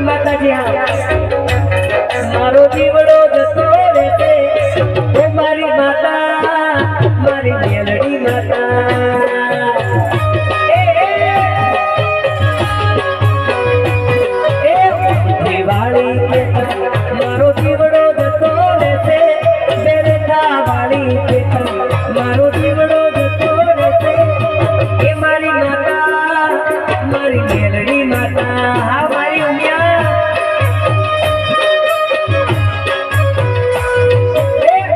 માતાજી મારો જીવડો જતો રહેશે ઓ મારી માતા મારી મેલડી માતા દિવાળી મારો જીવડો જતો રહેશે બેરખા વાળી મારો જીવડો જતો રહેશે એ મારી માતા મારી મેલડી માતા હા મારી ઉમિયા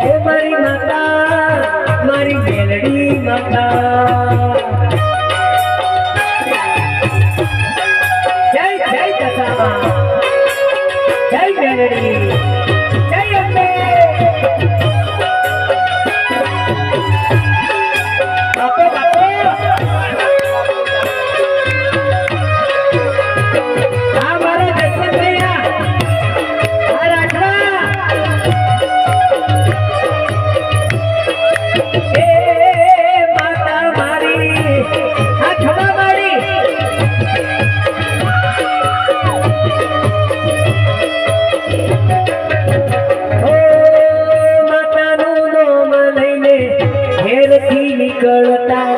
એ મારી માતા મારી મેલડી માતા જય જય દશામાં જય મેલડી જય અંબે બાપો બાપો આ મારા દર્શન થયા આ રાખવા એ માતા મારી આ ખમા મારી નીકળતા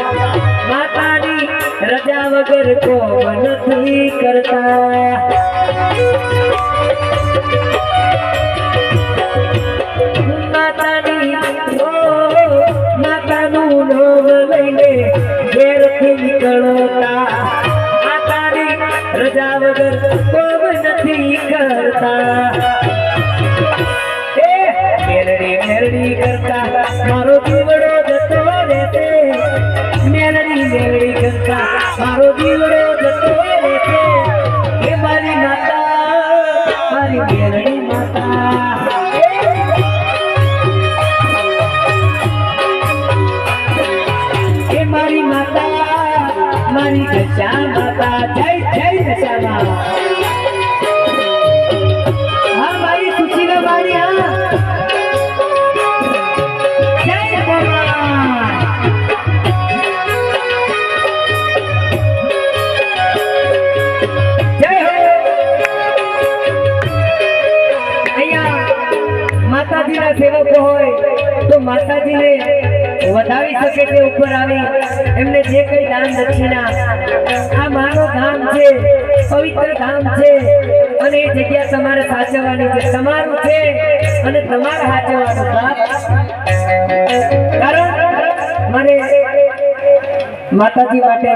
માતાની રજા વગર કોમ નથી કરતા માતાનું નામ લઈને ઘેરથી નીકળતા માતાની રજા વગર કોમ નથી કરતા મેલડી મેલડી કરતા મારો જીવડો જતો રહેશે મેલડી મેલડી કરતા મારો જીવડો જતો રહેશે એ મારી માતા મારી મેલડી માતા એ મારી માતા મારી દશા માતા જય જય દશામાં હા મારી ખુશી ના મારી હા માતાજીના સેવકો હોય તો માતાજીને વધાવી શકે તે ઉપર આવી એમને જે કઈ દાન દક્ષિણા આ મારો ધામ છે પવિત્ર ધામ છે અને એ જગ્યા તમારે સાચવવાની છે તમારું છે અને તમારે સાચવવાનું કારણ મારે માતાજી માટે